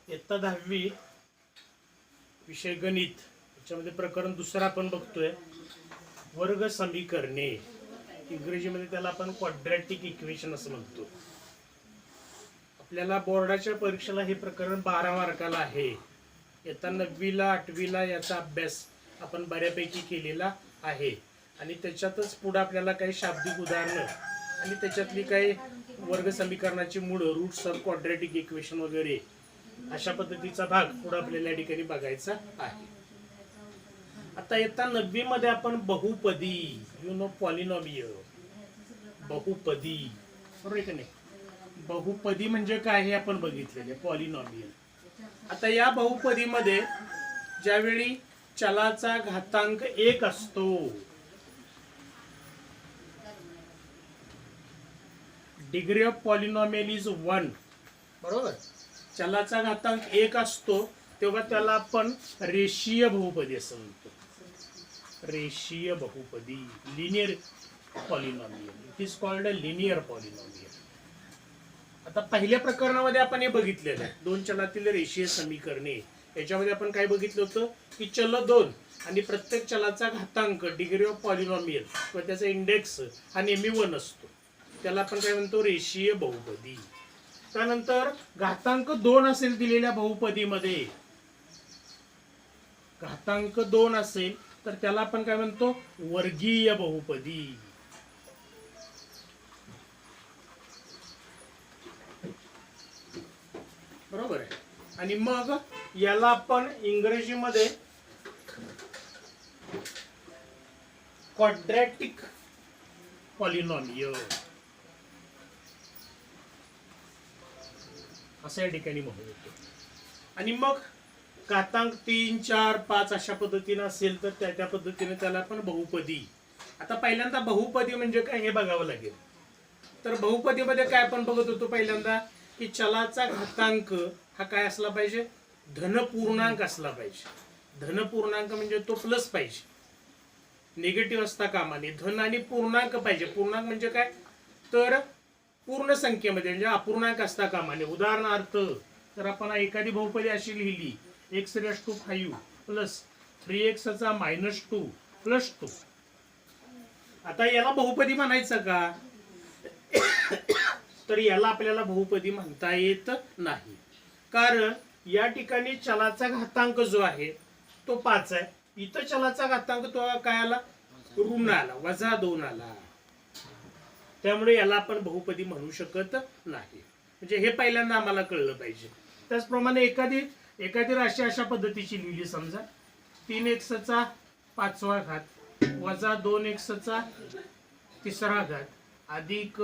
इयत्ता 10वी विषय गणित याच्यामध्ये प्रकरण दुसरा आपण बघतोय वर्ग समीकरणे. इंग्रजीमध्ये त्याला आपण क्वाड्रॅटिक इक्वेशन असं म्हणतो. आपल्याला बोर्डाच्या परीक्षेला हे प्रकरण 12 मार्काला आहे. इयत्ता 9वीला 8वीला याचा अभ्यास आपण बऱ्यापैकी केलेला आहे आणि त्याच्यातच पुढे आपल्याला काही शाब्दिक उदाहरणं आणि त्याच्यातली काही वर्ग समीकरणाची मूळ रूट्स ऑफ क्वाड्रॅटिक इक्वेशन वगैरे अशा पद्धतीचा भाग पुढे आपल्याला या ठिकाणी बघायचा आहे. आता इयत्ता 9वी मध्ये आपण बहुपदी पॉलिनॉमियल बहुपदी बरोबर आहे का नाही. बहुपदी म्हणजे काय हे आपण बघितलेले पॉलिनॉमियल. आता या बहुपदीमध्ये ज्यावेळी चलाचा घातांक 1 असतो डिग्री ऑफ पॉलिनॉमियल इज 1 बरोबर. चलाचा घातांक 1 असतो तेव्हा त्याला आपण रेषीय बहुपदी असं म्हणतो. रेषीय बहुपदी linear polynomial. It is called a linear polynomial. आता पहिल्या प्रकरणामध्ये आपण हे बघितलेलं आहे दोन चलातील रेषीय समीकरणे. याच्यामध्ये आपण काय बघितलं होतं की चल 2 आणि प्रत्येक चलाचा घातांक डिग्री ऑफ पॉलिनॉमियल किंवा त्याचा इंडेक्स हा नेहमी 1 असतो. त्याला आपण काय म्हणतो रेषीय बहुपदी. त्यानंतर घातांक 2 असेल दिलेल्या बहुपदीमध्ये घातांक 2 असेल तर त्याला आपण काय म्हणतो वर्गीय बहुपदी. बरोबर आहे. आणि मग याला आपण इंग्रजीमध्ये क्वाड्रॅटिक पॉलिनॉमियल असं या ठिकाणी म्हणू येतो. आणि मग घातांक 3, 4, 5 अशा पद्धतीने असेल तर त्या पद्धतीने त्याला आपण बहुपदी. आता पहिल्यांदा बहुपदी म्हणजे काय हे बघावं लागेल. तर बहुपदीमध्ये काय आपण बघत होतो पहिल्यांदा की चलाचा घातांक हा काय असला पाहिजे धनपूर्णांक असला पाहिजे. धनपूर्णांक म्हणजे तो प्लस पाहिजे, निगेटिव्ह असता कामा नये. धन आणि पूर्णांक पाहिजे. पूर्णांक म्हणजे काय तर पूर्ण संख्येमध्ये म्हणजे अपूर्णांक असता कामा नये. उदाहरणार्थ तर आपण एखादी बहुपदी अशी लिहिली x⁵ प्लस 3x⁻² प्लस 2. आता याला बहुपदी म्हणायचं का तर याला आपल्याला बहुपदी म्हणता येत नाही. कारण या ठिकाणी चलाचा घातांक जो आहे तो 5 आहे. इथं चलाचा घातांक तो काय आला ऋण आला -2 आला. त्यामुळे याला आपण बहुपदी म्हणू शकत नाही. म्हणजे हे पहिल्यांदा आम्हाला कळलं पाहिजे. त्याचप्रमाणे एखादी राशी अशा पद्धतीची लिहिली समजा 3x⁵ -2x⁻³ अधिक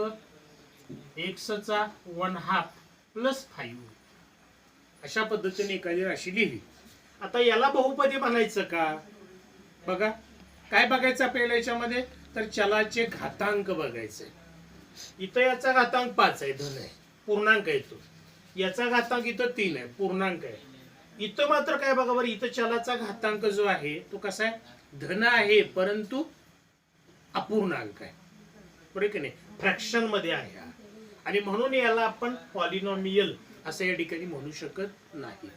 x⁻½ प्लस 5 अशा पद्धतीने एखादी राशी लिहिली. आता याला बहुपदी म्हणायचं का बघा काय बघायचं आपल्याला याच्यामध्ये तर चलाचे घातांक बघायचे. इथं याचा घातांक 5 आहे धन आहे पूर्णांक आहे तो. याचा घातांक इथं 3 आहे पूर्णांक आहे. इथं मात्र काय बघा बरं इथं चलाचा घातांक जो आहे तो कसा आहे धन आहे परंतु अपूर्णांक आहे बरोबर की नाही फ्रॅक्शन मध्ये आहे. आणि म्हणून याला आपण पॉलिनॉमियल असं या ठिकाणी म्हणू शकत नाही.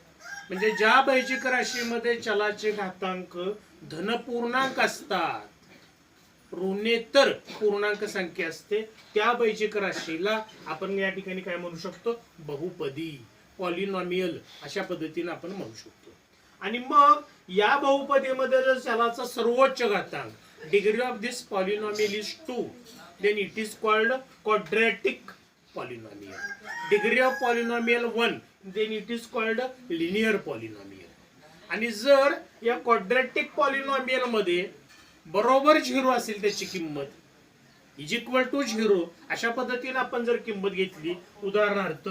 म्हणजे ज्या बैजिक राशीमध्ये चलाचे घातांक धनपूर्णांक असतात ऋणेतर पूर्णांक संख्या असते त्या बैजिक राशीला आपण या ठिकाणी काय म्हणू शकतो बहुपदी पॉलिनॉमियल अशा पद्धतीने आपण म्हणू शकतो. आणि मग या बहुपदीमध्ये जर चलाचा सर्वोच्च घातांक degree of this polynomial is 2 then it is called quadratic polynomial. Degree of polynomial 1 then it is called linear polynomial. आणि जर या quadratic polynomial मध्ये बरोबर 0 असेल त्याची किंमत इज इक्वल टू 0 अशा पद्धतीने आपण जर किंमत घेतली उदाहरणार्थ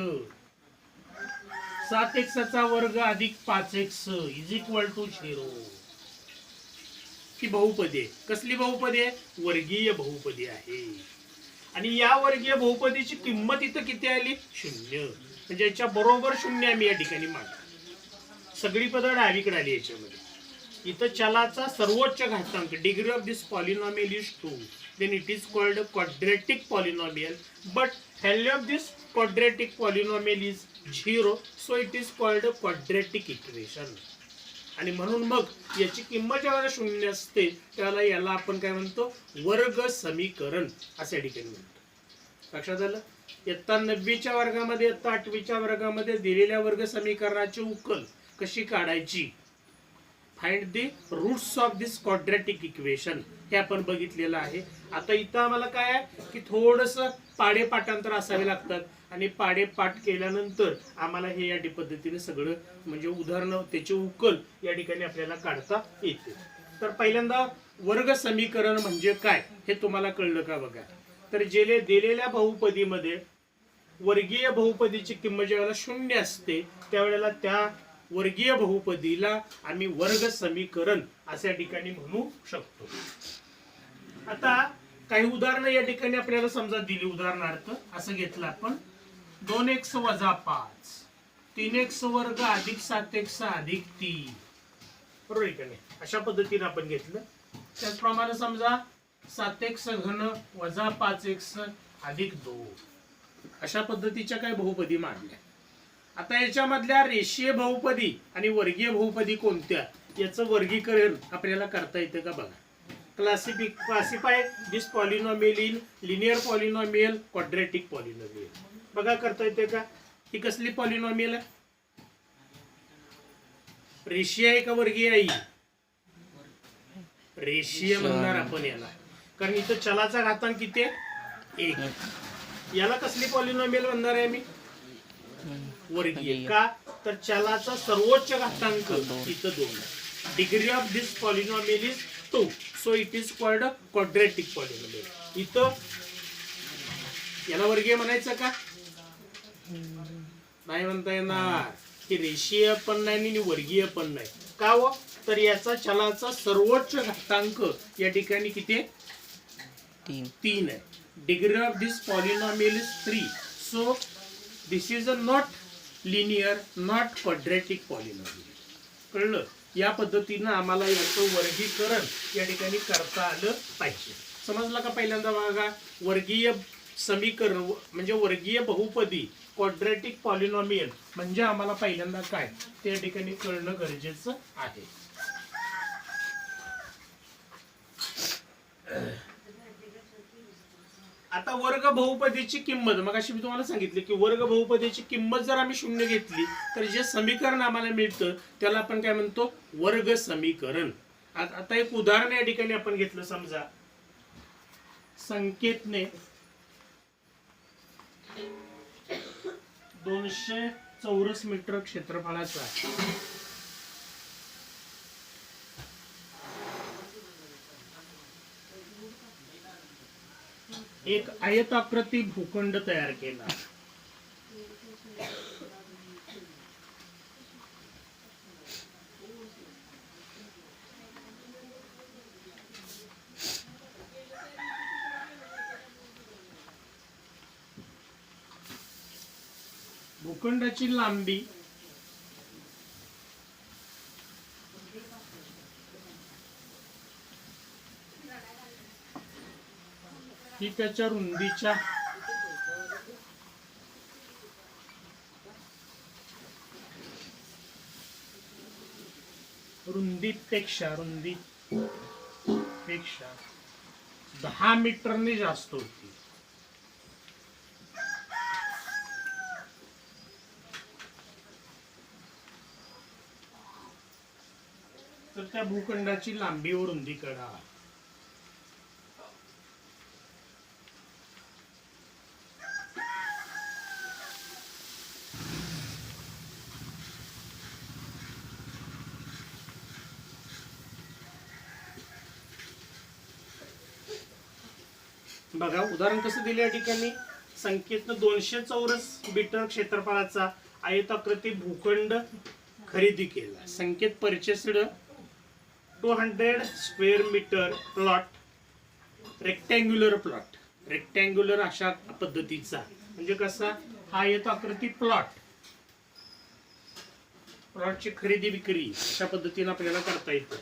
7x² अधिक 5x इज इक्वल टू 0 ही बहुपदी आहे. कसली बहुपदी आहे वर्गीय बहुपदी आहे. आणि या वर्गीय बहुपदीची किंमत इथं किती आली 0 म्हणजे याच्या बरोबर 0 आम्ही या ठिकाणी मांडतो. सगळी पद डावीकडे आली याच्यामध्ये. इथं चलाचा सर्वोच्च घातांक degree of this polynomial is 2 then it is called quadratic polynomial, but value of this quadratic polynomial is 0. So it is called quadratic equation. आणि म्हणून मग याची किंमत जेव्हा 0 असते त्याला याला आपण काय म्हणतो, वर्ग समीकरण अशा ठिकाणी म्हणतो. लक्षात आलं. इयत्ता 9वीच्या वर्गामध्ये, इयत्ता 8वीच्या वर्गामध्ये दिलेल्या वर्ग समीकरणाची उकल कशी काढायची, find the roots of this quadratic equation, हे आपण बघितलेलं आहे. आता इथं आम्हाला काय आहे की थोडस पाडे पाठांतर असावे लागतात आणि पाडे पाठ केल्यानंतर आम्हाला हे या पद्धतीने सगळं म्हणजे उदाहरणं त्याची उकल या ठिकाणी आपल्याला काढता येते. तर पहिल्यांदा वर्ग समीकरण म्हणजे काय हे तुम्हाला कळलं का बघा. तर दिलेल्या बहुपदीमध्ये वर्गीय बहुपदीची किंमत ज्यावेळेला 0 असते त्यावेळेला त्या वर्गीय बहुपदीला आम्ही वर्ग समीकरण अशा ठिकाणी म्हणू शकतो. आता काही उदाहरणं या ठिकाणी आपल्याला समजा दिली. उदाहरणार्थ असं घेतलं आपण 2x वजा 5, 3x वर्ग अधिक 7x अधिक 3, बरोबर आहे का नाही. अशा पद्धतीने आपण घेतलं. त्याचप्रमाणे समजा 7x घन वजा 5x अधिक 2, अशा पद्धतीच्या काही बहुपदी मांडल्या. आता याच्यामधल्या रेषीय बहुपदी आणि वर्गीय बहुपदी कोणत्या याचं वर्गीकरण आपल्याला करता येतं का बघा. Classify this polynomial in linear polynomial, quadratic polynomial. बघा करता येते का. ही कसली पॉलिनॉमियल आहे, रेषीय आहे का वर्गीय आहे. रेषीय म्हणणार आपण याला, कारण इथं चलाचा घातांक किती आहे 1. याला कसली पॉलिनॉमियल म्हणणार आहे मी, वर्गीय. का तर चलाचा सर्वोच्च घातांक इथं 2. Degree of this polynomial is 2. So it is called quadratic polynomial. इथं याला वर्गीय म्हणायचं का, नाही म्हणता येणार. की रेषीय पण नाही आणि वर्गीय पण नाही. का हो, तर याचा चलाचा सर्वोच्च घातांक या ठिकाणी किती आहे 3 आहे. Degree of this polynomial is 3. So this is a not linear, not quadratic polynomial. कळलं. या पद्धतीनं आम्हाला याचं वर्गीकरण या ठिकाणी करता आलं पाहिजे. समजलं का. पहिल्यांदा बघा वर्गीय समीकरण म्हणजे वर्गीय बहुपदी, क्वाड्रॅटिक पॉलिनॉमियल म्हणजे आम्हाला पहिल्यांदा काय ते या ठिकाणी कळणं गरजेचं आहे. आता वर्ग बहुपदीची किंमत मग अशी मी तुम्हाला सांगितली की वर्ग बहुपदीची किंमत जर आम्ही 0 घेतली तर जे समीकरण आम्हाला मिळतं त्याला आपण काय म्हणतो, वर्ग समीकरण. आता एक उदाहरण या ठिकाणी आपण घेतलं. समजा संकेतने 200 चौरस मीटर क्षेत्रफळाचा एक आयताकृती भूखंड तयार केला. भूखंडाची लांबी ही त्याच्या रुंदीच्या रुंदीपेक्षा 10 मीटरने जास्त होती. तर त्या भूखंडाची लांबी व रुंदी काढा. बघा उदाहरण कसं दिले या ठिकाणी. संकेतनं 200 चौरस मीटर क्षेत्रफळाचा आयताकृती भूखंड खरेदी केला. Sanket purchased 200 square metre plot, rectangular plot. Rectangular अशा पद्धतीचा म्हणजे कसा हा आयताकृती प्लॉटची खरेदी विक्री अशा पद्धतीने आपल्याला करता येतं.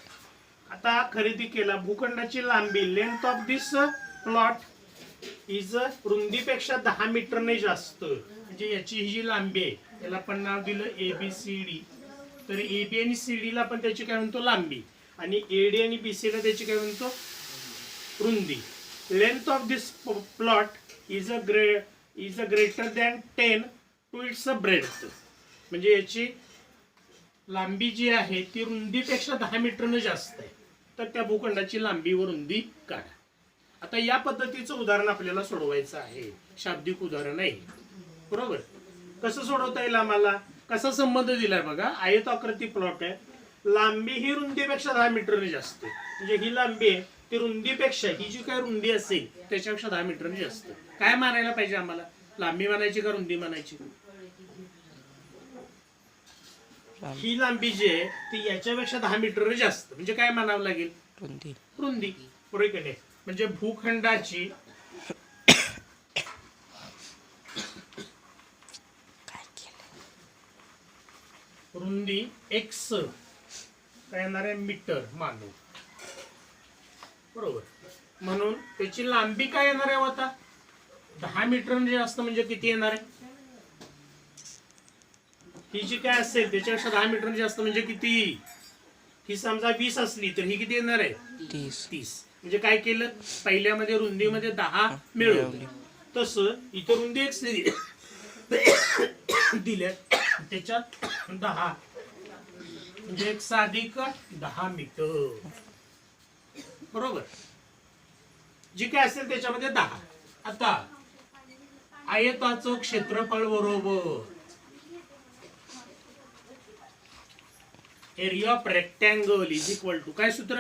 आता खरेदी केला. भूखंडाची लांबी length of this plot is रुंदीपेक्षा 10 मीटरने जास्त. म्हणजे याची ही जी लांबी आहे याला आपण नाव दिलं ABCD. तर AB आणि CD ला आपण त्याची काय म्हणतो लांबी, आणि AD आणि BC ला त्याची काय म्हणतो रुंदी. Length of this plot is a greater than 10 to it's a breadth. म्हणजे याची लांबी जी आहे ती रुंदीपेक्षा 10 मीटरनं जास्त आहे, तर त्या भूखंडाची लांबी व रुंदी काढा. आता या पद्धतीचं उदाहरण आपल्याला सोडवायचं आहे, शाब्दिक उदाहरण आहे. बरोबर. कसं सोडवता येईल आम्हाला, कसा संबंध दिलाय बघा. आयताकृती प्लॉट आहे, लांबी ही रुंदीपेक्षा 10 मीटरने जास्त आहे. म्हणजे ही लांबी आहे ती रुंदीपेक्षा, ही जी काय रुंदी असेल त्याच्यापेक्षा 10 मीटरने जास्त. काय मानायला पाहिजे आम्हाला, लांबी मानायची का रुंदी मानायची? ही लांबी जी आहे ती याच्यापेक्षा 10 मीटर जास्त, म्हणजे काय मानावं लागेल, रुंदी. रुंदी बरोबर आहे. म्हणजे भूखंडाची रुंदी x काय येणार आहे मीटर मानू. बरोबर. म्हणून त्याची लांबी काय येणार आहे आता 10 मीटर जास्त, म्हणजे किती येणार आहे, ही जी काय असेल त्याच्यापेक्षा 10 मीटर जास्त म्हणजे किती, ही समजा 20 असली तर ही किती येणार आहे 30. म्हणजे काय केलं, पहिल्यामध्ये रुंदीमध्ये 10 मिळवली, तसं इथं रुंदी x दिल्या त्याच्यात 10 म्हणजे x अधिक 10 मीटर. बरोबर. जी काय असेल त्याच्यामध्ये 10. आता आयताचं क्षेत्रफळ बरोबर area of rectangle is equal to काय सूत्र,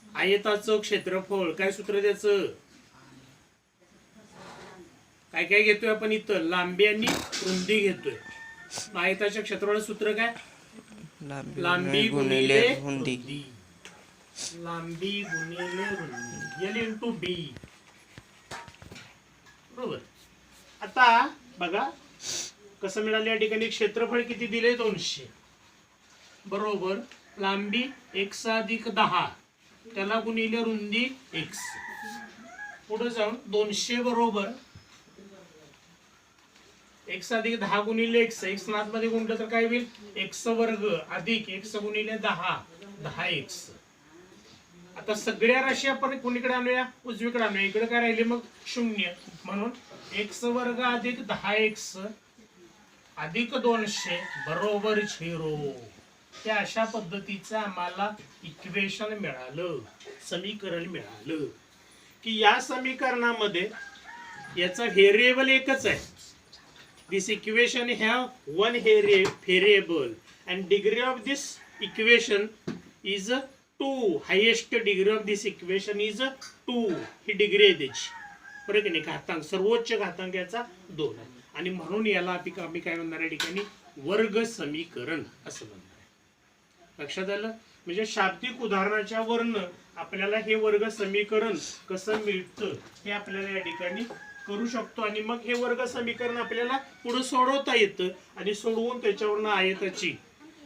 आयताचं क्षेत्रफळ काय सूत्र त्याचं, काय काय घेतोय आपण इथं, लांबी आणि रुंदी घेतोय. आयताच्या क्षेत्रफळाचं सूत्र काय, लांबी गुणिले रुंदी. लांबी गुणिले रुंदी L इंटू B. बरोबर. आता बघा कसं मिळालं, या ठिकाणी क्षेत्रफळ किती दिले 200 बरोबर, लांबी x अधिक 10 त्याला गुणिले रुंदी x. पुढे जाऊन 200 बरोबर x अधिक 10 गुणिले x, x नाथ मध्ये गुणलं तर काय होईल x वर्ग अधिक x गुणिले 10 10x. आता सगळ्या राशी आपण कोणीकडे आणूया, उजवीकडे आणूया. इकडे काय राहिले मग 0, म्हणून x वर्ग अधिक 10x अधिक 200 बरोबर 0. त्या अशा पद्धतीचं आम्हाला इक्वेशन मिळालं, समीकरण मिळालं की या समीकरणामध्ये याचा व्हेरिएबल एकच आहे. This equation have one variable and degree of this equation is 2. Highest degree of this equation is 2. ही डिग्री आहे त्याची, बरोबर की नाही. घातांक सर्वोच्च घातांक याचा 2 आहे, आणि म्हणून याला आम्ही काय म्हणणार या ठिकाणी वर्ग समीकरण असं म्हणणार आहे. लक्षात आलं. म्हणजे शाब्दिक उदाहरणाच्या वर्ण आपल्याला हे वर्ग समीकरण कसं मिळतं हे आपल्याला या ठिकाणी करू शकतो, आणि मग हे वर्ग समीकरण आपल्याला पुढे सोडवता येतं, आणि सोडवून त्याच्यावरनं आयताची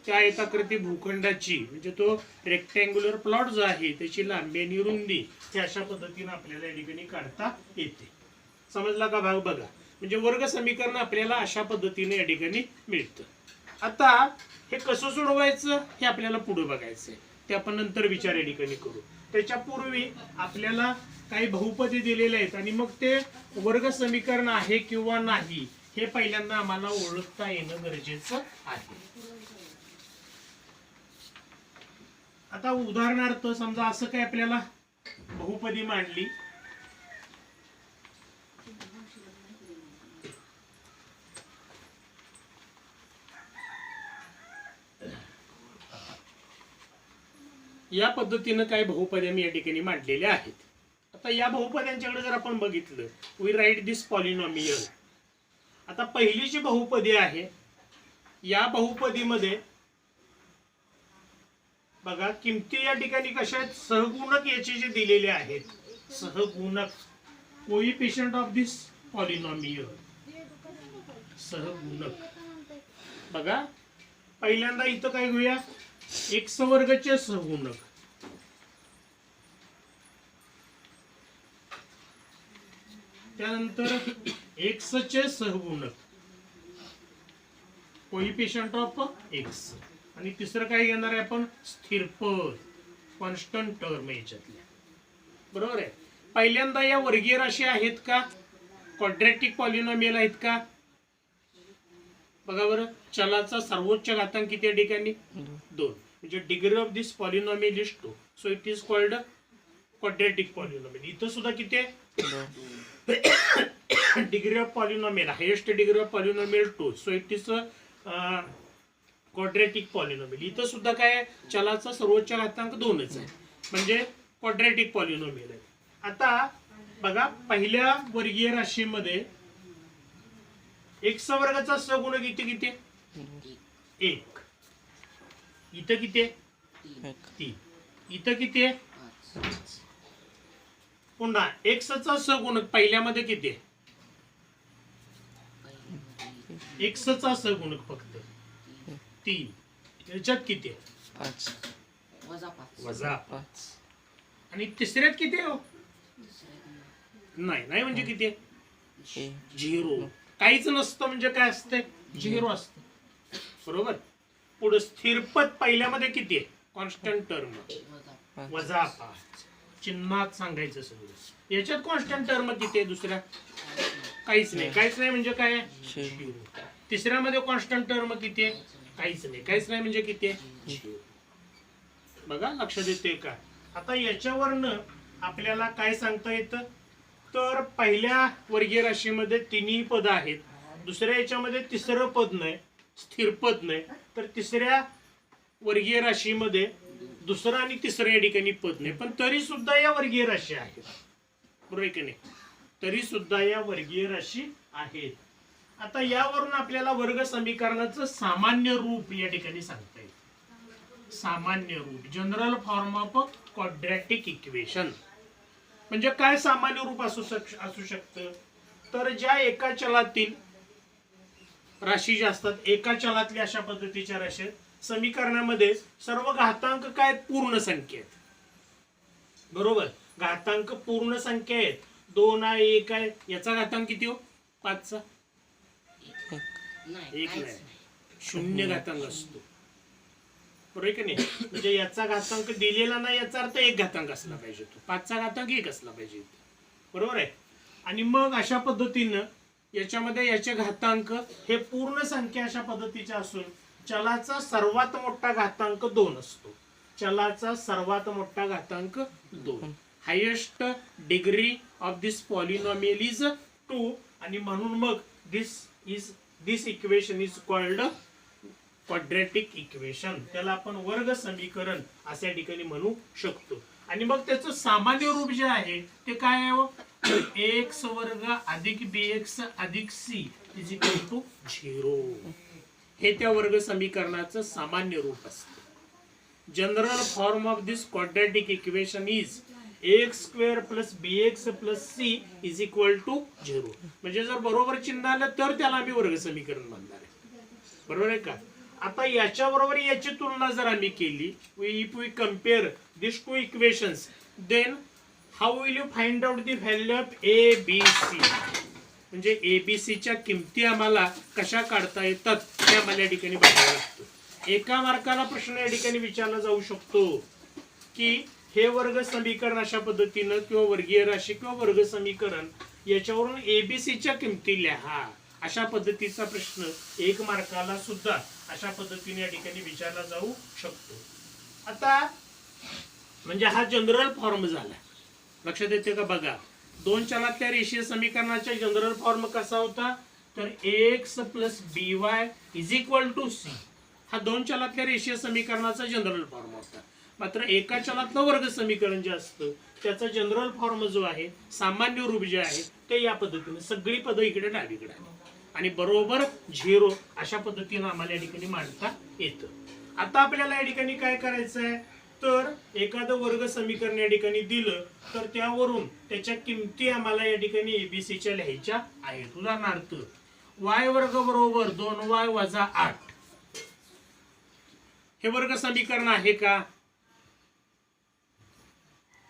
त्या आयताकृती भूखंडाची म्हणजे तो रेक्टँग्युलर प्लॉट जो आहे त्याची लांबी आणि रुंदी हे अशा पद्धतीने आपल्याला या ठिकाणी काढता येते. समजला का भाग बघा. म्हणजे वर्ग समीकरण आपल्याला अशा पद्धतीने या ठिकाणी मिळतं. आता हे कसं सोडवायचं हे आपल्याला पुढे बघायचंय, ते आपण नंतर विचार या ठिकाणी करू. त्याच्यापूर्वी आपल्याला काही बहुपदी दिलेले आहेत, आणि मग ते वर्ग समीकरण आहे किंवा नाही हे पहिल्यांदा आम्हाला ओळखता येणं गरजेचं आहे. आता उदाहरणार्थ समजा असं काय आपल्याला बहुपदी मांडली, या पद्धतीनं काही बहुपदी मी या ठिकाणी मांडलेल्या आहेत. आता या बहुपद्यांच्याकडे जर आपण बघितलं, वी राईट दिस पॉलिनॉमियल. आता पहिली जी बहुपदी आहे या बहुपदीमध्ये बघा किमती या ठिकाणी कशा आहेत, सहगुणक याचे जे दिलेले आहेत, सहगुणक कोइफिशिएंट ऑफ दिस पॉलिनॉमियल, सहगुणक. बघा पहिल्यांदा इथं काय घेऊया, x वर्गचे सहगुणक, त्यानंतर x चे सहगुणक, कोइफिशियंट ऑफ एक्स, आणि तिसरं काय घेणार आहे आपण, स्थिर पद, कॉन्स्टंट टर्म याच्यातल्या. बरोबर आहे. पहिल्यांदा या वर्गीय राशी आहेत का, क्वाड्रॅटिक पॉलिनॉमियल आहेत का, बघा बरं. चलाचा सर्वोच्च घातांक किती या ठिकाणी, 2. म्हणजे degree of this polynomial is 2, so it is called quadratic polynomial. इथं सुद्धा किती आहे, degree of polynomial, highest degree of polynomial 2, so it is quadratic polynomial. इथं सुद्धा काय आहे, चलाचा सर्वोच्च घातांक 2च आहे, म्हणजे क्वाड्रॅटिक पॉलिनॉमियल आहे. आता बघा, पहिल्या वर्गीय राशीमध्ये एक्स वर्गाचा सगुणक इथे किती, 1. इथं किती आहे, 3. इथं किती आहे, पुन्हा एक्सचा सगुणक पहिल्यामध्ये किती आहे, एक्सचा सगुणक फक्त 3. याच्यात किती आहे, 5 वजा 5. आणि तिसऱ्यात किती आहे, नाही म्हणजे किती आहे, 0. काहीच नसतं म्हणजे काय असते, 0 असतं. बरोबर. पुढे स्थिर पद पहिल्यामध्ये किती आहे, कॉन्स्टंट टर्म, वजा 5. चिन्हात सांगायचं सगळं. याच्यात कॉन्स्टंट टर्म किती आहे, दुसऱ्या काहीच नाही म्हणजे काय आहे, 0. तिसऱ्यामध्ये कॉन्स्टंट टर्म किती आहे, काहीच नाही म्हणजे किती आहे, 0. बघा, लक्षात येते का. आता याच्यावरनं आपल्याला काय सांगता येतं, तर पहिल्या वर्गीय राशीमध्ये तिन्ही पद आहेत, दुसऱ्या याच्यामध्ये तिसरं पद नाही, स्थिर पद नाही, तर तिसऱ्या वर्गीय राशीमध्ये दुसरं आणि तिसरं या ठिकाणी पद नाही, पण तरी सुद्धा या वर्गीय राशी आहेत. बरोबर आहे की नाही, तरी सुद्धा या वर्गीय राशी आहेत. आता यावरून आपल्याला वर्ग समीकरणाचं सामान्य रूप या ठिकाणी सांगता येईल. सामान्य रूप, general form of quadratic equation. म्हणजे काय सामान्य रूप असू शकतं, तर ज्या एका चलातील राशी ज्या असतात, एका चलातल्या अशा पद्धतीच्या राशी समीकरणामध्ये सर्व घातांक काय, पूर्ण संख्या आहेत. बरोबर, घातांक पूर्ण संख्या आहेत. 2 आहे, 1 आहे, याचा घातांक किती हो, 5चा 1 नाही, 0 घातांक असतो. बरोबर की नाही, म्हणजे याचा घातांक दिलेला नाही, याचा अर्थ 1 घातांक असला पाहिजे, तो 5चा घातांक 1 असला पाहिजे. बरोबर आहे. आणि मग अशा पद्धतीनं याच्यामध्ये याचे घातांक हे पूर्ण संख्या अशा पद्धतीच्या असून चलाचा सर्वात मोठा घातांक 2 असतो. चलाचा सर्वात मोठा घातांक 2. Highest degree of this polynomial is 2, आणि म्हणून मग this equation is called quadratic equation. त्याला आपण वर्ग समीकरण अशा ठिकाणी म्हणू शकतो. आणि मग त्याचं सामान्य रूप जे आहे ते काय आहे, एक्स वर्ग अधिक bx अधिक c इज इक्वल टू 0. हे त्या वर्ग समीकरणाचं सामान्य रूप असतं. General form of this quadratic equation is x square plus bx plus c is equal to 0. म्हणजे जर बरोबर चिन्ह आलं तर त्याला आम्ही वर्ग समीकरण म्हणणार आहे. बरोबर आहे का. आता याच्या बरोबर याची तुलना जर आम्ही केली, if we compare this two equations, then how will you find out the value of a b c. म्हणजे ए बी सी च्या किमती आम्हाला कशा काढता येतात हे आम्हाला या ठिकाणी बघावं लागतं. एका मार्काला प्रश्न या ठिकाणी विचारला जाऊ शकतो की हे वर्ग समीकरण अशा पद्धतीनं किंवा वर्गीय राशी किंवा वर्ग समीकरण याच्यावरून एबीसीच्या किमती लिहा. अशा पद्धतीचा प्रश्न 1 मार्काला सुद्धा अशा पद्धतीने या ठिकाणी विचारला जाऊ शकतो. आता म्हणजे हा जनरल फॉर्म झाला. लक्षात येते का बघा, 2 चलातल्या रेषीय समीकरणाचा जनरल फॉर्म कसा होता, तर x plus b y is equal to c. हा 2 चलातल्या रेषीय समीकरणाचा जनरल फॉर्म होता. मात्र एका चलातलं वर्ग समीकरण जे असतं त्याचा जनरल फॉर्म जो आहे, सामान्य रूप जे आहे ते या पद्धतीने सगळी पदं इकडे डावीकडे आहे आणि बरोबर 0 अशा पद्धतीने आम्हाला या ठिकाणी मांडता येतं. आता आपल्याला या ठिकाणी काय करायचं आहे, तर एखादं वर्ग समीकरण या ठिकाणी दिलं तर त्यावरून त्याच्या किमती आम्हाला या ठिकाणी एबीसीच्या लिहायच्या आहेत. उदाहरणार्थ y वर्ग बरोबर 2y वजा 8 हे वर्ग समीकरण आहे का,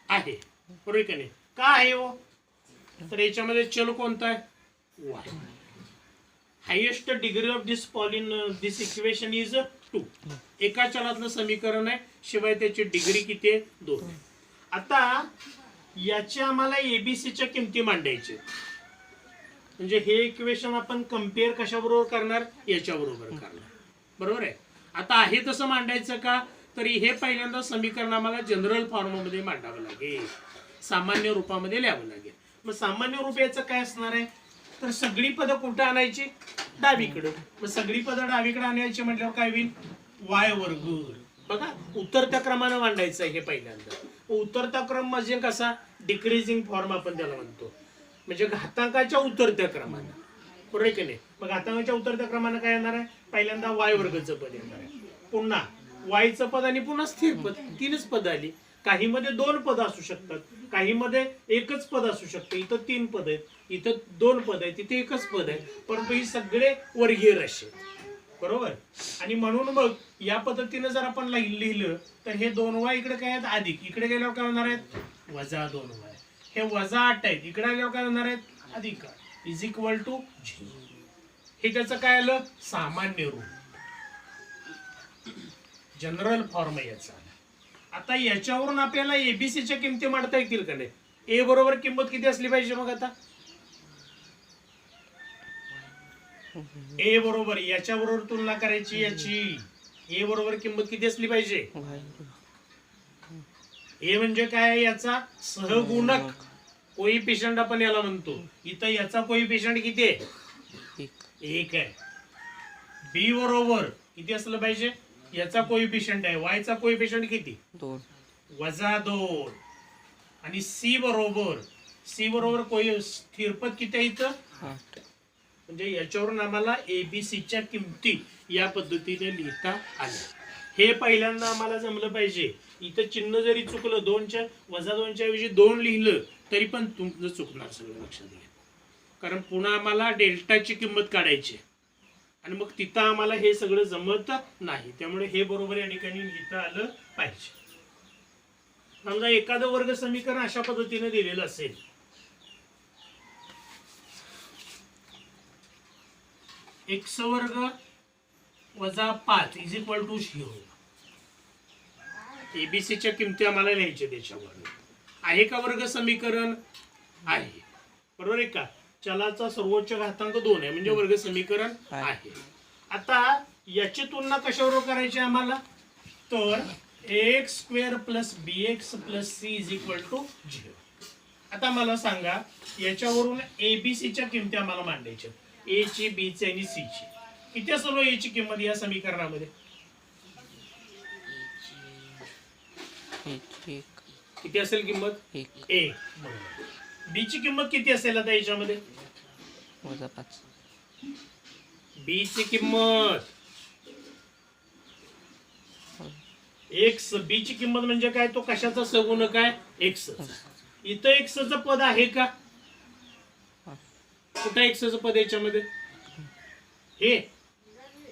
आहे. बरोबर का नाही, का आहे हो, तर याच्यामध्ये चल कोणता आहे, y. Highest degree of this equation is 2. एका चलातलं समीकरण आहे, शिवाय त्याची डिग्री किती आहे? 2. आता याचे आम्हाला एबीसीच्या किमती मांडायचे, म्हणजे हे इक्वेशन आपण कम्पेअर कशाबरोबर करणार? याच्याबरोबर करणार, बरोबर आहे. आता आहे तसं मांडायचं का? तरी हे पहिल्यांदा समीकरण आम्हाला जनरल फॉर्ममध्ये मांडावं लागेल, सामान्य रूपामध्ये लिहावं लागेल. मग सामान्य रूप याचं काय असणार आहे? तर सगळी पदं कुठं आणायची? डावीकडं. मग सगळी पदं डावीकडे आणायची म्हटल्यावर काय होईल? वाय वर्ग. बघा, उतरत्या क्रमानं मांडायचं आहे हे पहिल्यांदा. उतरता क्रम म्हणजे कसा? डिक्रीजिंग फॉर्म आपण त्याला म्हणतो, म्हणजे घातांकाच्या उतरत्या क्रमानं, बरोबर की नाही? मग घातांकाच्या उतरत्या क्रमानं काय येणार आहे? पहिल्यांदा वाय वर्गचं पद येणार आहे, पुन्हा वायचं पद आणि पुन्हा स्थिर पद. 3च पद आली. काही मध्ये 2 पद असू शकतात, काही मध्ये एकच पद असू शकतं. इथं 3 पद आहेत, इथं 2 पद आहेत, तिथे एकच पद आहे, परंतु ही सगळे वर्गीय राशी, बरोबर. आणि म्हणून मग या पद्धतीने जर आपण लिहिलं तर हे 2y इकडे काय आहेत? अधिक. इकडे गेल्यावर काय होणार आहेत? वजा 2y. हे वजा 8 आहेत, इकडे आल्यावर काय होणार आहेत? अधिक 8 इज इक्वल टू 0. हे त्याचं काय आलं? सामान्य रूप, जनरल फॉर्म याचा. आता याच्यावरून आपल्याला एबीसीच्या किमती मांडता येतील का नाही? ए बरोबर किंमत किती असली पाहिजे? मग आता ए बरोबर याच्या बरोबर तुलना करायची याची. ए बरोबर किंमत किती असली पाहिजे? ए म्हणजे काय? याचा सहगुणक, कोइफिशियंट आपण याला म्हणतो. इथं याचा कोइफिशियंट किती आहे? 1 आहे. बी बरोबर किती असलं पाहिजे? याचा कोइफिशियंट आहे, वायचा कोइफिशियंट किती? 2 वजा 2. आणि सी बरोबर स्थिरपद किती आहे इथं? 8. म्हणजे याच्यावरून आम्हाला एबीसीच्या किमती या पद्धतीने लिहिता आल्या. हे पहिल्यांदा आम्हाला जमलं पाहिजे. इथं चिन्ह जरी चुकलं, 2च्या वजा 2च्या ऐवजी 2 लिहिलं तरी पण तुमचं चुकणार, सगळं लक्षात घ्या. कारण पुन्हा आम्हाला डेल्टाची किंमत काढायची आणि मग तिथं आम्हाला हे सगळं जमत नाही. त्यामुळे हे बरोबर या ठिकाणी लिहिता आलं पाहिजे. समजा एखादं वर्ग समीकरण अशा पद्धतीने दिलेलं असेल, x वर्ग वजा 5 इज इक्वल टू 0. एबीसीच्या किमती आम्हाला लिहायच्या त्याच्यावर. आहे का वर्ग समीकरण? आहे, बरोबर आहे का? चलाचा सर्वोच्च घातांक 2 आहे, म्हणजे वर्ग समीकरण आहे. आता याची तुलना कशावर करायची आम्हाला? तर x square plus b x plus c is equal to 0. आता मला सांगा, याच्यावरून एबीसीच्या किमती आम्हाला मांडायच्या, ए ची, बी ची आणि सी ची. किती असेल ए ची किंमत या समीकरणामध्ये? किती असेल किंमत? 1. बी ची किंमत किती असेल आता याच्यामध्ये? वजा 5. बी ची किंमत एक्स. बी ची किंमत म्हणजे काय? तो कशाचा सगुणक आहे? एक्स. इथं एक्सचं पद आहे का? कुठं एक्सचं पद याच्यामध्ये? हे,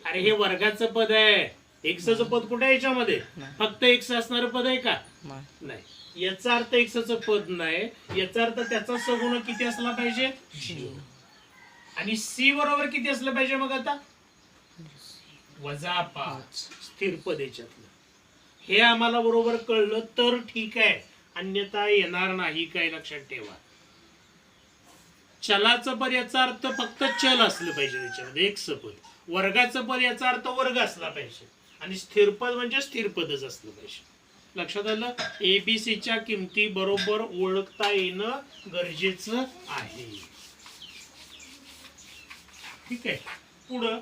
अरे हे वर्गाचं पद आहे. एक्सचं पद कुठे आहे याच्यामध्ये? फक्त एक्स असणारं पद आहे का? नाही. याचा अर्थ एक्सचं पद नाही, याचा अर्थ त्याचा सगुणक किती असला पाहिजे? 0. आणि सी बरोबर किती असलं पाहिजे मग आता? वजा 5. स्थिर पद याच्यातलं. हे आम्हाला बरोबर कळलं तर ठीक आहे, अन्यथा येणार नाही. काय लक्षात ठेवा, चलाचं पद याचा अर्थ फक्त चल असलं पाहिजे त्याच्यामध्ये, एक्स पद. वर्गाचं पद याचा अर्थ वर्ग असला पाहिजे, आणि स्थिर पद म्हणजे स्थिर पदच असलं पाहिजे. लक्षात आलं? एबीसीच्या किमती बरोबर ओळखता येणं गरजेचं आहे. ठीक आहे. पुढं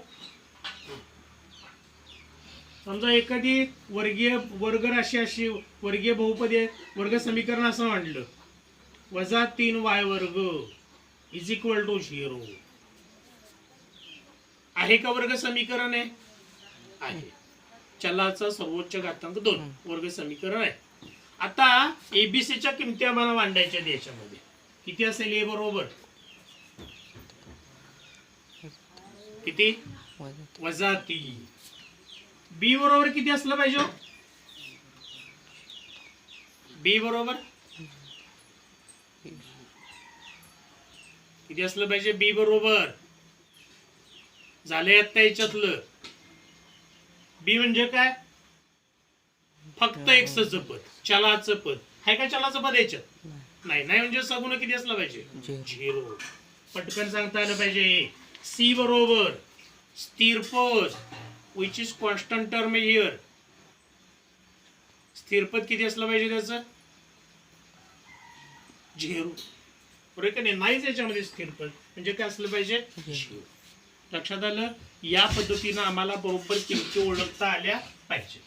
समजा एखादी वर्ग राशी अशी वर्गीय बहुपदी वर्ग समीकरण असं मांडलं, वजा 3y वर्ग इज इक्वल टू 0. आहे का वर्ग समीकरण? आहे. चलाचा सर्वोच्च घातांक 2 वर्ग समीकरण आहे. आता एबीसीच्या किमती आम्हाला मांडायच्या याच्यामध्ये. किती असेल ए बरोबर? किती? वजा 3. बी बरोबर किती असलं पाहिजे? बी बरोबर किती असलं पाहिजे? बी बरोबर झाले आता याच्यातलं. बी म्हणजे काय? फक्त एक्सचं पद, चलाचं पद आहे का? चलाचं पद याच्यात नाही. नाही म्हणजे सगुण किती असलं पाहिजे? 0. पटकन सांगता आलं पाहिजे. सी बरोबर स्थिर पद which is constant term here. स्थिर पद किती असलं पाहिजे त्याचं? 0. बरोबर का नाही? नाहीच याच्यामध्ये स्थिर पद म्हणजे काय असलं पाहिजे? 0. लक्षात आलं? या पद्धतीनं आम्हाला बरोबर किमती ओळखता आल्या पाहिजे.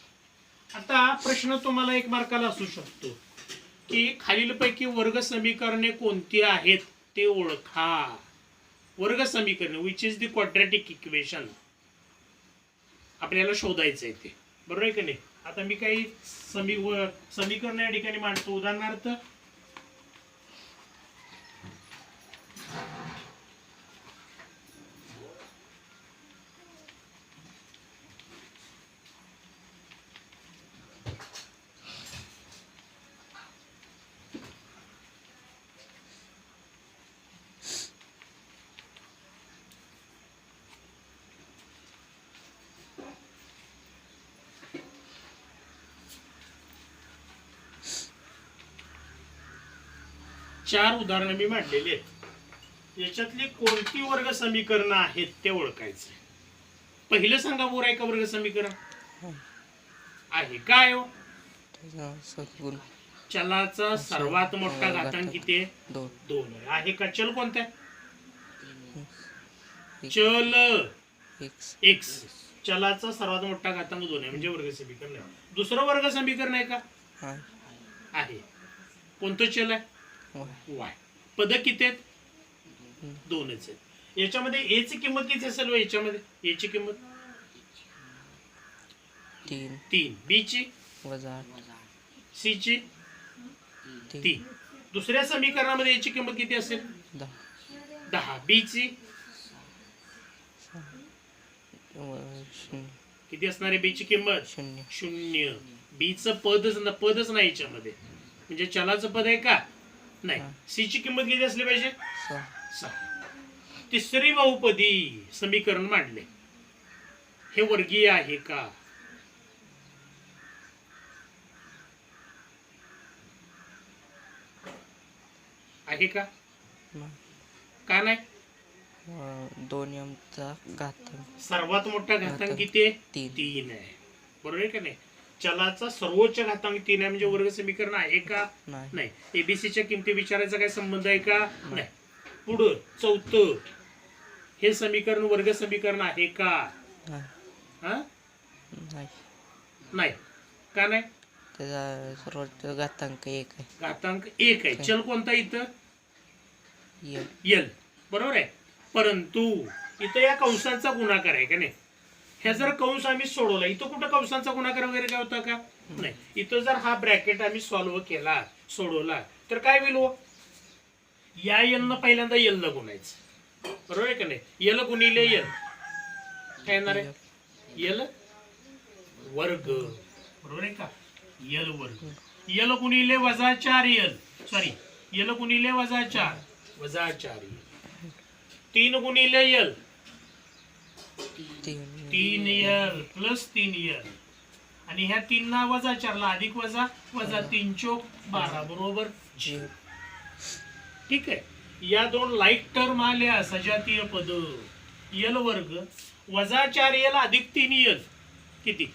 आता प्रश्न तुम्हाला एक मार्काला असू शकतो की खालीलपैकी वर्ग समीकरणे कोणती आहेत ते ओळखा. वर्ग समीकरणे which is the quadratic equation आपल्याला शोधायचं आहे ते. बरोबर आहे का नाही? आता मी काही समीकरण या ठिकाणी मांडतो. उदाहरणार्थ चार उदाहरणं मी मांडलेली आहेत. याच्यातली कोणती वर्ग समीकरण आहेत ते ओळखायचं. पहिलं सांगा बरं, आहे का वर्ग समीकरण? आहे. काय हो? चलाचा सर्वात मोठा घातांक किती आहे? 2 आहे का? चल कोणता आहे? चल एक्स. चलाचा सर्वात मोठा घातांक 2 आहे म्हणजे वर्ग समीकरण आहे. दुसरं वर्ग समीकरण आहे का? आहे. कोणतं चल आहे? वाय. पद किती आहेत? 2च आहेत. याच्यामध्ये ए ची किंमत किती असेल? याच्यामध्ये ए ची किंमत 3. बी ची सी ची 3. दुसऱ्या समीकरणामध्ये ए ची किंमत किती असेल? 10. बी ची किती असणार आहे? बी ची किंमत 0. बी चं पदच नाही याच्यामध्ये म्हणजे चलाचं पद आहे का? नाही. सी ची किंमत किती असली पाहिजे? 6. तिसरी बहुपदी समीकरण मांडले. हे वर्गीय आहे का? आहे का? का नाही? 2m घातांक सर्वात मोठा घातांक किती आहे? 3 आहे. बरोबर आहे का नाही? चलाचा सर्वोच्च घातांक 3 आहे म्हणजे वर्ग समीकरण आहे का? नाही. एबीसीच्या किमती विचारायचा काय संबंध आहे का? नाही. पुढं चौथं, हे समीकरण वर्ग समीकरण आहे का? नाही. का नाही? त्याचा सर्वोच्च घातांक 1 आहे. घातांक 1 आहे. चल कोणता इथं? यल. बरोबर आहे. परंतु इथं या कंसांचा गुणाकार आहे का नाही? ह्या जर कंस आम्ही सोडवला, इथं कुठं कंसांचा गुणाकार वगैरे काय होता का? नाही. इथं जर हा ब्रॅकेट आम्ही सॉल्व्ह केला, सोडवला, तर काय होईल? या यल न पहिल्यांदा यल न गुणायचं. बरोबर आहे का नाही? यल गुणिले यल काय येणार आहे? यल वर्ग. बरोबर आहे का? यल वर्ग. यल गुणिले वजा 4 सॉरी यल गुणिले वजा 4 3 गुणिले यल 3 यल प्लस 3 यल आणि ह्या 3 ना वजा 4 ला अधिक वजा 3 चोक 12 बरोबर 0. ठीक आहे. या दोन लाईक टर्म आल्या सजातीय पद. यल वर्ग वजा 4 यल अधिक 3 यल किती?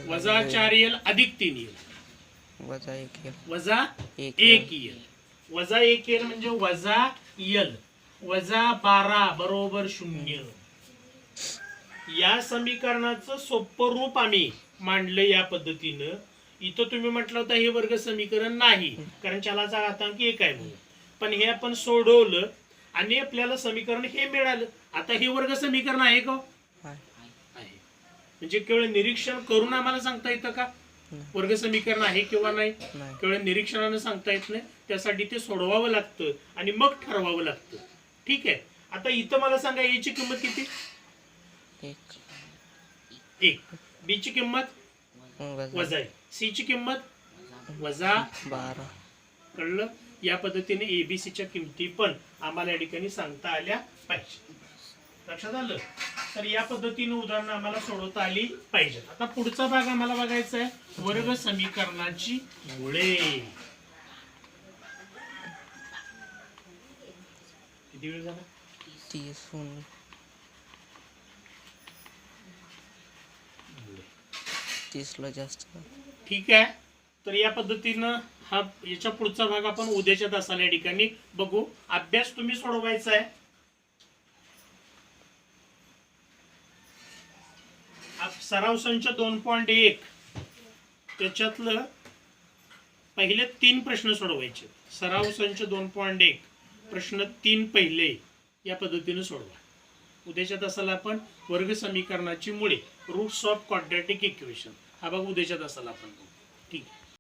वजा 4 यल अधिक 3 यल वजा 1 यल वजा 1 यल वजा 1 यल म्हणजे वजा यल वजा 12 बरोबर 0. या समीकरणाचं सोपं रूप आम्ही मांडलं या पद्धतीनं. इथं तुम्ही म्हटलं होतं हे वर्ग समीकरण नाही कारण चलाचा घातांक 1 आहे म्हणून, पण हे आपण सोडवलं आणि आपल्याला समीकरण हे मिळालं. आता हे वर्ग समीकरण आहे का? आहे. म्हणजे केवळ निरीक्षण करून आम्हाला सांगता येतं का वर्ग समीकरण आहे किंवा नाही? केवळ निरीक्षणानं सांगता येत नाही. त्यासाठी ते सोडवावं लागतं आणि मग ठरवावं लागतं. ठीक आहे. आता इथं मला सांगा याची किंमत किती? 1. बी ची किंमत वजा 1. सी ची किंमत वजा 12. कळलं? या पद्धतीने एबीसीच्या किमती पण आम्हाला या ठिकाणी सांगता आल्या पाहिजे. लक्षात आलं. तर या पद्धतीने उदाहरणं आम्हाला सोडवता आली पाहिजेत. आता पुढचा भाग आम्हाला बघायचा आहे वर्ग समीकरणाची मुळे. किती वेळ झाला? 30 होऊन 30ला जास्त. ठीक आहे. तर या पद्धतीनं हा याच्या पुढचा भाग आपण उद्याच्या तासाला या ठिकाणी बघू. अभ्यास तुम्ही सोडवायचा आहे. सराव संच 2.1 त्याच्यातलं पहिले 3 प्रश्न सोडवायचे. सराव संच 2.1 प्रश्न 3 पहिले या पद्धतीने सोडवा. उद्याच्या तासाला आपण वर्ग समीकरणाची मुळे रूट्स ऑफ क्वाड्रॅटिक इक्वेशन हा भाग उद्याच्या तासाला आपण बघू. ठीक आहे.